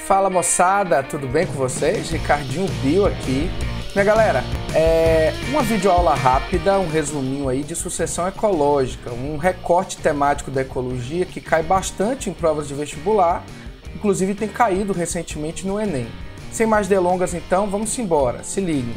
Fala moçada, tudo bem com vocês? Ricardinho Bio aqui. Minha galera, uma videoaula rápida, um resuminho aí de sucessão ecológica, um recorte temático da ecologia que cai bastante em provas de vestibular, inclusive tem caído recentemente no Enem. Sem mais delongas então, vamos embora, se liguem.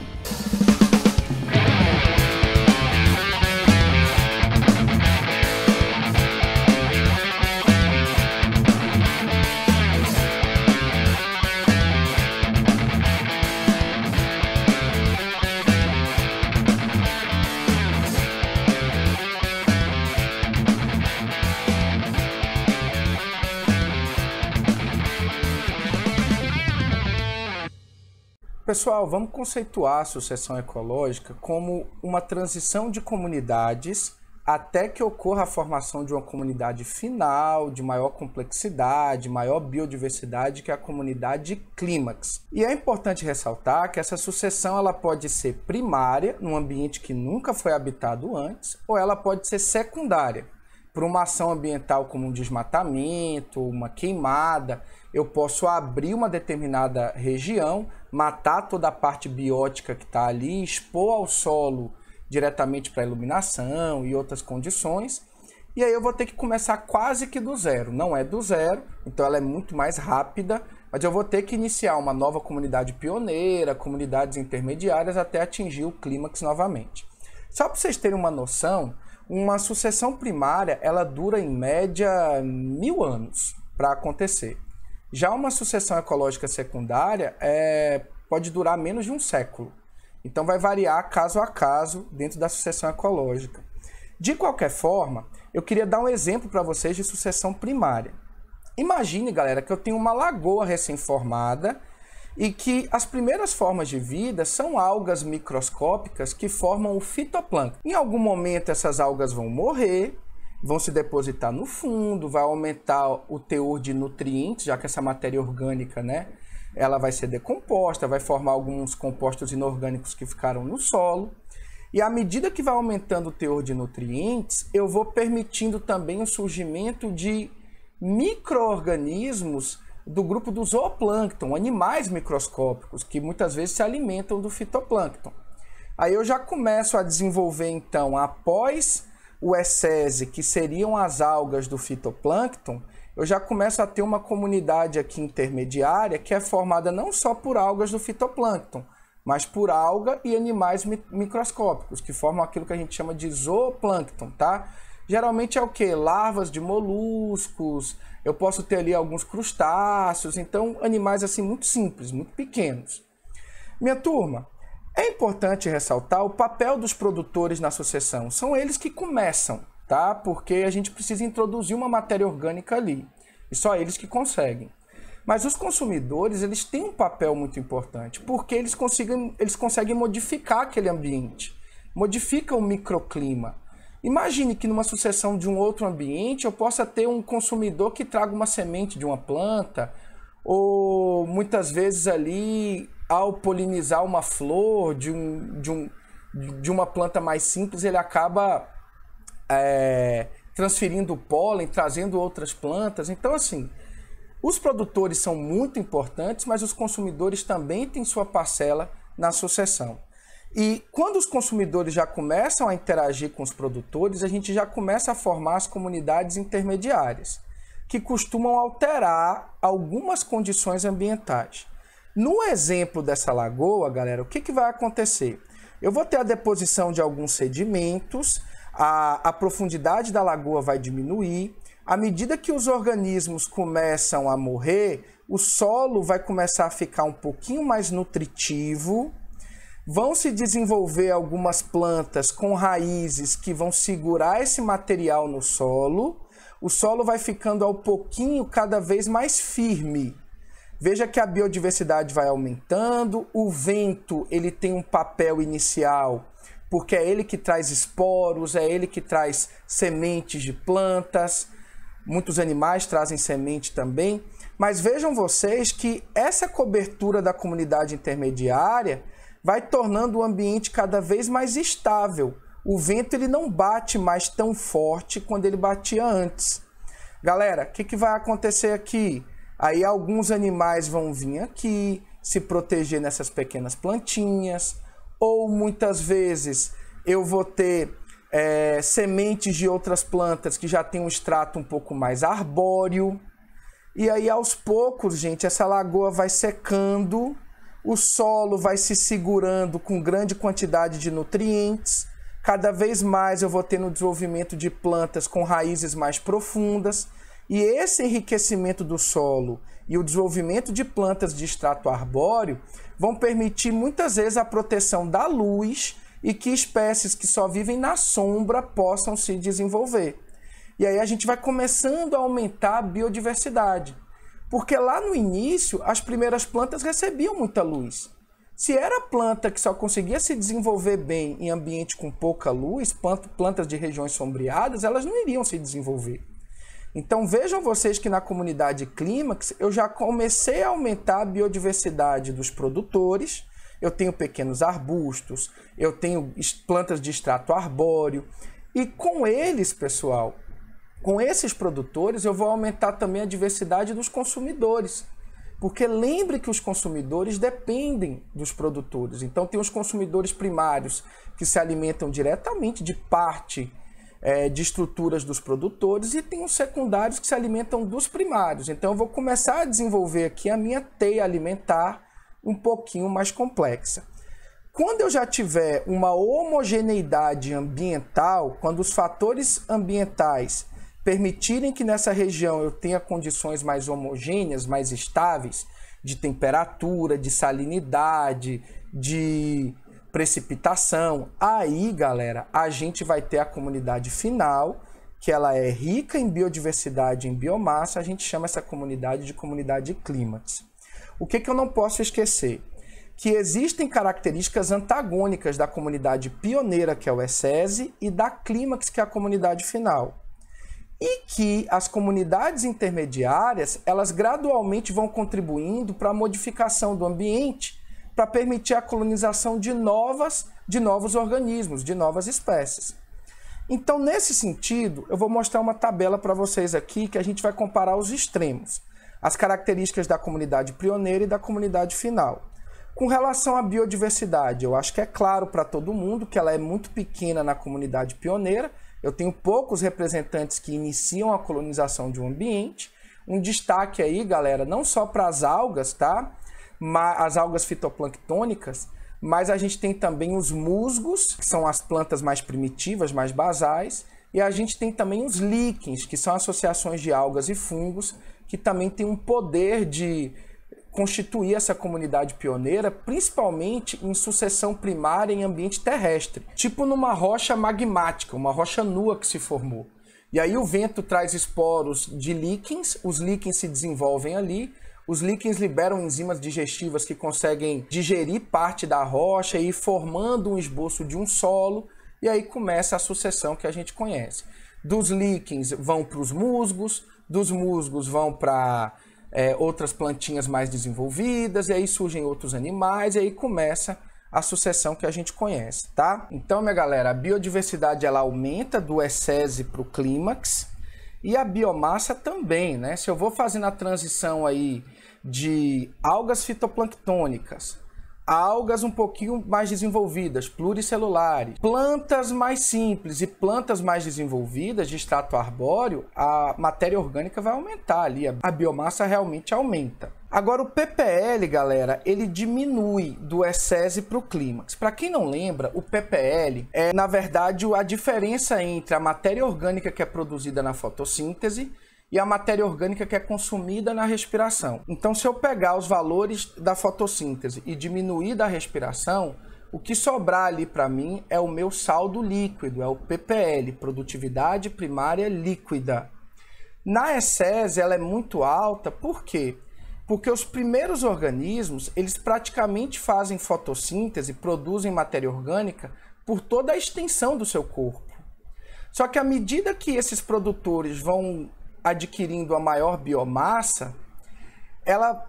Pessoal, vamos conceituar a sucessão ecológica como uma transição de comunidades até que ocorra a formação de uma comunidade final, de maior complexidade, maior biodiversidade, que é a comunidade clímax. E é importante ressaltar que essa sucessão ela pode ser primária, num ambiente que nunca foi habitado antes, ou ela pode ser secundária, por uma ação ambiental como um desmatamento, uma queimada. Eu posso abrir uma determinada região, matar toda a parte biótica que está ali, expor ao solo diretamente para iluminação e outras condições, e aí eu vou ter que começar quase que do zero. Não é do zero, então ela é muito mais rápida, mas eu vou ter que iniciar uma nova comunidade pioneira, comunidades intermediárias, até atingir o clímax novamente. Só para vocês terem uma noção, uma sucessão primária ela dura em média 1000 anos para acontecer. Já uma sucessão ecológica secundária pode durar menos de um século. Então vai variar caso a caso dentro da sucessão ecológica. De qualquer forma, eu queria dar um exemplo para vocês de sucessão primária. Imagine, galera, que eu tenho uma lagoa recém-formada e que as primeiras formas de vida são algas microscópicas que formam o fitoplâncton. Em algum momento essas algas vão morrer, vão se depositar no fundo, vai aumentar o teor de nutrientes, já que essa matéria orgânica, ela vai ser decomposta, vai formar alguns compostos inorgânicos que ficaram no solo. E à medida que vai aumentando o teor de nutrientes, eu vou permitindo também o surgimento de micro-organismos do grupo do zooplâncton, animais microscópicos, que muitas vezes se alimentam do fitoplâncton. Aí eu já começo a desenvolver, então, após o ecese, que seriam as algas do fitoplâncton, eu já começo a ter uma comunidade aqui intermediária que é formada não só por algas do fitoplâncton, mas por alga e animais microscópicos, que formam aquilo que a gente chama de zooplâncton, tá? Geralmente é o quê? Larvas de moluscos, eu posso ter ali alguns crustáceos, então animais assim muito simples, muito pequenos. Minha turma, é importante ressaltar o papel dos produtores na sucessão. São eles que começam, tá? Porque a gente precisa introduzir uma matéria orgânica ali. E só eles que conseguem. Mas os consumidores, eles têm um papel muito importante, porque eles conseguem modificar aquele ambiente. Modificam o microclima. Imagine que numa sucessão de um outro ambiente, eu possa ter um consumidor que traga uma semente de uma planta, ou muitas vezes ali, ao polinizar uma flor de uma planta mais simples, ele acaba transferindo o pólen, trazendo outras plantas. Então, assim, os produtores são muito importantes, mas os consumidores também têm sua parcela na sucessão. E quando os consumidores já começam a interagir com os produtores, a gente já começa a formar as comunidades intermediárias, que costumam alterar algumas condições ambientais. No exemplo dessa lagoa, galera, o que vai acontecer? Eu vou ter a deposição de alguns sedimentos, a profundidade da lagoa vai diminuir. À medida que os organismos começam a morrer, o solo vai começar a ficar um pouquinho mais nutritivo, vão se desenvolver algumas plantas com raízes que vão segurar esse material no solo, o solo vai ficando ao pouquinho cada vez mais firme. Veja que a biodiversidade vai aumentando, o vento ele tem um papel inicial, porque é ele que traz esporos, é ele que traz sementes de plantas, muitos animais trazem semente também, mas vejam vocês que essa cobertura da comunidade intermediária vai tornando o ambiente cada vez mais estável. O vento ele não bate mais tão forte quando ele batia antes. Galera, o que vai acontecer aqui? Aí alguns animais vão vir aqui se proteger nessas pequenas plantinhas, ou muitas vezes eu vou ter sementes de outras plantas que já tem um extrato um pouco mais arbóreo. E aí aos poucos, gente, essa lagoa vai secando, o solo vai se segurando com grande quantidade de nutrientes. Cada vez mais eu vou tendo o desenvolvimento de plantas com raízes mais profundas. E esse enriquecimento do solo e o desenvolvimento de plantas de extrato arbóreo vão permitir muitas vezes a proteção da luz e que espécies que só vivem na sombra possam se desenvolver. E aí a gente vai começando a aumentar a biodiversidade. Porque lá no início, as primeiras plantas recebiam muita luz. Se era planta que só conseguia se desenvolver bem em ambiente com pouca luz, plantas de regiões sombreadas, elas não iriam se desenvolver. Então vejam vocês que na comunidade Clímax eu já comecei a aumentar a biodiversidade dos produtores. Eu tenho pequenos arbustos, eu tenho plantas de extrato arbóreo. E com eles, pessoal, com esses produtores, eu vou aumentar também a diversidade dos consumidores. Porque lembre que os consumidores dependem dos produtores. Então tem os consumidores primários que se alimentam diretamente de parte de estruturas dos produtores e tem os secundários que se alimentam dos primários. Então eu vou começar a desenvolver aqui a minha teia alimentar um pouquinho mais complexa. Quando eu já tiver uma homogeneidade ambiental, quando os fatores ambientais permitirem que nessa região eu tenha condições mais homogêneas, mais estáveis, de temperatura, de salinidade, de precipitação, aí, galera, a gente vai ter a comunidade final, que ela é rica em biodiversidade, em biomassa, a gente chama essa comunidade de comunidade Clímax. O que eu não posso esquecer? Que existem características antagônicas da comunidade pioneira, que é o ESSESI, e da Clímax, que é a comunidade final. E que as comunidades intermediárias, elas gradualmente vão contribuindo para a modificação do ambiente, para permitir a colonização de novos organismos, de novas espécies. Então, nesse sentido, eu vou mostrar uma tabela para vocês aqui que a gente vai comparar os extremos, as características da comunidade pioneira e da comunidade final. Com relação à biodiversidade, eu acho que é claro para todo mundo que ela é muito pequena na comunidade pioneira. Eu tenho poucos representantes que iniciam a colonização de um ambiente. Um destaque aí, galera, não só para as algas, tá? As algas fitoplanctônicas, mas a gente tem também os musgos, que são as plantas mais primitivas, mais basais, e a gente tem também os líquens, que são associações de algas e fungos, que também têm um poder de constituir essa comunidade pioneira, principalmente em sucessão primária em ambiente terrestre, tipo numa rocha magmática, uma rocha nua que se formou. E aí o vento traz esporos de líquens, os líquens se desenvolvem ali, os líquens liberam enzimas digestivas que conseguem digerir parte da rocha e ir formando um esboço de um solo, e aí começa a sucessão que a gente conhece. Dos líquens vão para os musgos, dos musgos vão para outras plantinhas mais desenvolvidas, e aí surgem outros animais, e aí começa a sucessão que a gente conhece, tá? Então, minha galera, a biodiversidade ela aumenta do ESSESI para o Clímax, e a biomassa também, né? Se eu vou fazendo a transição aí de algas fitoplanctônicas, algas um pouquinho mais desenvolvidas, pluricelulares, plantas mais simples e plantas mais desenvolvidas de extrato arbóreo, a matéria orgânica vai aumentar ali, a biomassa realmente aumenta. Agora o PPL, galera, ele diminui do ESSESI para o Clímax. Para quem não lembra, o PPL é, na verdade, a diferença entre a matéria orgânica que é produzida na fotossíntese e a matéria orgânica que é consumida na respiração. Então, se eu pegar os valores da fotossíntese e diminuir da respiração, o que sobrar ali para mim é o meu saldo líquido, é o PPL, produtividade primária líquida. Na ESSESI, ela é muito alta, por quê? Porque os primeiros organismos, eles praticamente fazem fotossíntese, produzem matéria orgânica por toda a extensão do seu corpo. Só que à medida que esses produtores vão adquirindo a maior biomassa,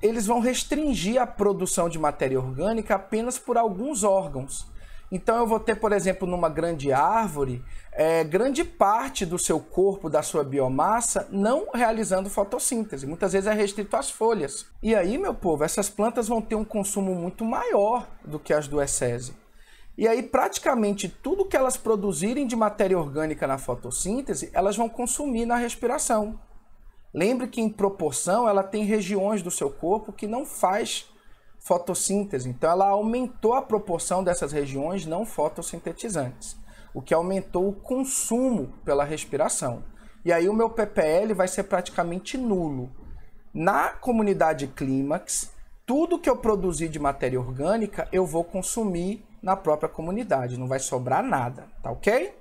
eles vão restringir a produção de matéria orgânica apenas por alguns órgãos. Então eu vou ter, por exemplo, numa grande árvore, grande parte do seu corpo, da sua biomassa, não realizando fotossíntese. Muitas vezes é restrito às folhas. E aí, meu povo, essas plantas vão ter um consumo muito maior do que as do ESSESI. E aí, praticamente, tudo que elas produzirem de matéria orgânica na fotossíntese, elas vão consumir na respiração. Lembre que, em proporção, ela tem regiões do seu corpo que não faz fotossíntese. Então, ela aumentou a proporção dessas regiões não fotossintetizantes, o que aumentou o consumo pela respiração. E aí, o meu ppl vai ser praticamente nulo. Na comunidade clímax, tudo que eu produzir de matéria orgânica, eu vou consumir na própria comunidade, não vai sobrar nada, tá ok?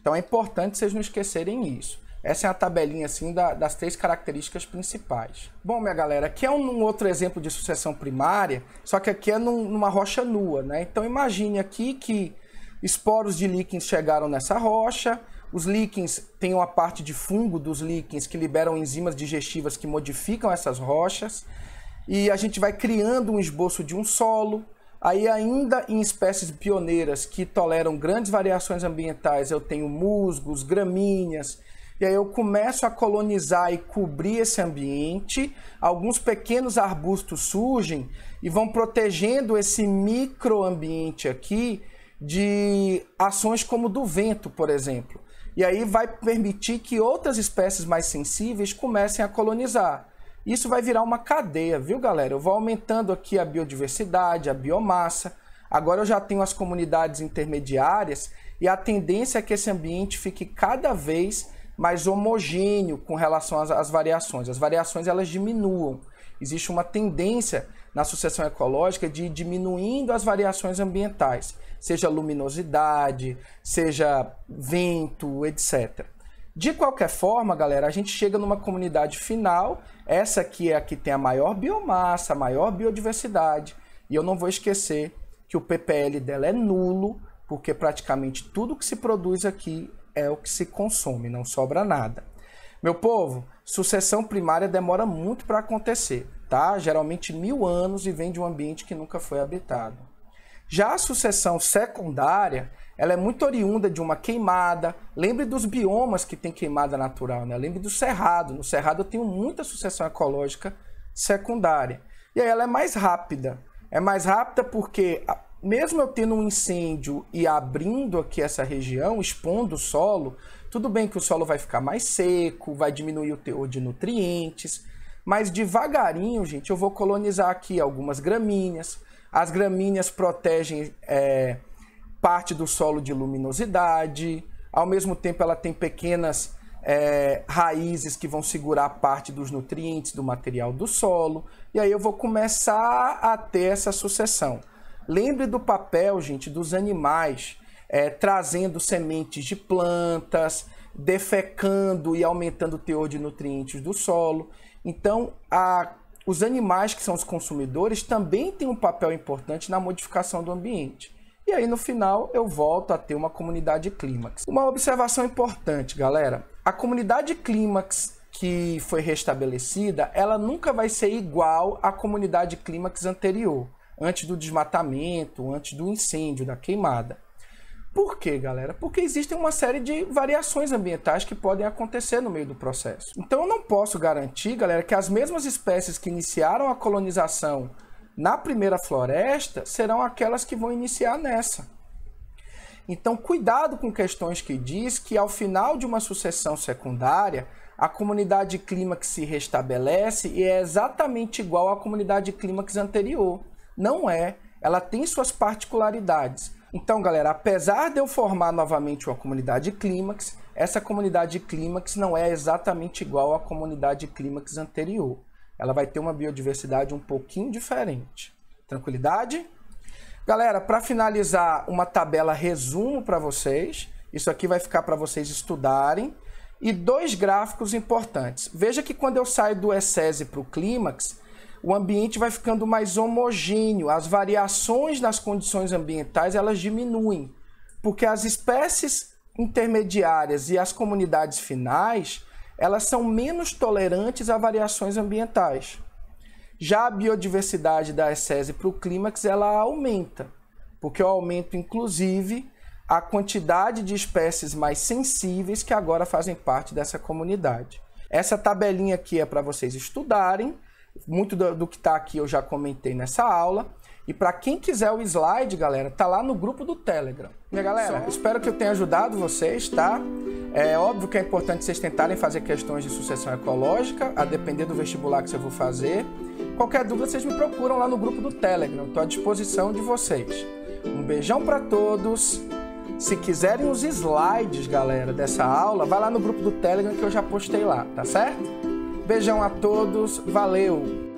Então é importante vocês não esquecerem isso. Essa é a tabelinha assim das 3 características principais. Bom, minha galera, aqui é um outro exemplo de sucessão primária, só que aqui é numa rocha nua, né? Então imagine aqui que esporos de líquens chegaram nessa rocha, os líquens têm uma parte de fungo dos líquens que liberam enzimas digestivas que modificam essas rochas, e a gente vai criando um esboço de um solo. Aí ainda em espécies pioneiras que toleram grandes variações ambientais, eu tenho musgos, gramíneas, e aí eu começo a colonizar e cobrir esse ambiente, alguns pequenos arbustos surgem e vão protegendo esse microambiente aqui de ações como do vento, por exemplo. E aí vai permitir que outras espécies mais sensíveis comecem a colonizar. Isso vai virar uma cadeia, viu, galera? Eu vou aumentando aqui a biodiversidade, a biomassa. Agora eu já tenho as comunidades intermediárias e a tendência é que esse ambiente fique cada vez mais homogêneo com relação às variações. As variações elas diminuam. Existe uma tendência na sucessão ecológica de ir diminuindo as variações ambientais, seja luminosidade, seja vento, etc. De qualquer forma, galera, a gente chega numa comunidade final, essa aqui é a que tem a maior biomassa, a maior biodiversidade, e eu não vou esquecer que o ppl dela é nulo, porque praticamente tudo que se produz aqui é o que se consome, não sobra nada. Meu povo, sucessão primária demora muito para acontecer, tá? Geralmente 1000 anos e vem de um ambiente que nunca foi habitado. Já a sucessão secundária, ela é muito oriunda de uma queimada. Lembre dos biomas que tem queimada natural, né? Lembre do cerrado. No cerrado eu tenho muita sucessão ecológica secundária. E aí ela é mais rápida. É mais rápida porque, mesmo eu tendo um incêndio e abrindo aqui essa região, expondo o solo, tudo bem que o solo vai ficar mais seco, vai diminuir o teor de nutrientes, mas devagarinho, gente, eu vou colonizar aqui algumas gramíneas. As gramíneas protegem parte do solo de luminosidade, ao mesmo tempo ela tem pequenas raízes que vão segurar parte dos nutrientes do material do solo, e aí eu vou começar a ter essa sucessão. Lembre do papel, gente, dos animais, trazendo sementes de plantas, defecando e aumentando o teor de nutrientes do solo. Então, os animais que são os consumidores também têm um papel importante na modificação do ambiente. E aí, no final, eu volto a ter uma comunidade clímax. Uma observação importante, galera. A comunidade clímax que foi restabelecida, ela nunca vai ser igual à comunidade clímax anterior, antes do desmatamento, antes do incêndio, da queimada. Por quê, galera? Porque existem uma série de variações ambientais que podem acontecer no meio do processo. Então eu não posso garantir, galera, que as mesmas espécies que iniciaram a colonização na primeira floresta serão aquelas que vão iniciar nessa. Então cuidado com questões que diz que ao final de uma sucessão secundária, a comunidade clímax se restabelece e é exatamente igual à comunidade clímax anterior. Não é. Ela tem suas particularidades. Então, galera, apesar de eu formar novamente uma comunidade clímax, essa comunidade clímax não é exatamente igual à comunidade clímax anterior. Ela vai ter uma biodiversidade um pouquinho diferente. Tranquilidade? Galera, para finalizar, uma tabela resumo para vocês. Isso aqui vai ficar para vocês estudarem. E 2 gráficos importantes. Veja que quando eu saio do ESSESI para o clímax, o ambiente vai ficando mais homogêneo, as variações nas condições ambientais elas diminuem, porque as espécies intermediárias e as comunidades finais, elas são menos tolerantes a variações ambientais. Já a biodiversidade da ESSESI para o clímax, ela aumenta. porque eu aumento, inclusive, a quantidade de espécies mais sensíveis que agora fazem parte dessa comunidade. Essa tabelinha aqui é para vocês estudarem, muito do que está aqui eu já comentei nessa aula, e para quem quiser o slide, galera, tá lá no grupo do Telegram. Minha galera, espero que eu tenha ajudado vocês, tá? É óbvio que é importante vocês tentarem fazer questões de sucessão ecológica, a depender do vestibular que você for fazer. Qualquer dúvida, vocês me procuram lá no grupo do Telegram, estou à disposição de vocês. Um beijão para todos. Se quiserem os slides, galera, dessa aula, vai lá no grupo do Telegram que eu já postei lá, tá certo? Beijão a todos, valeu!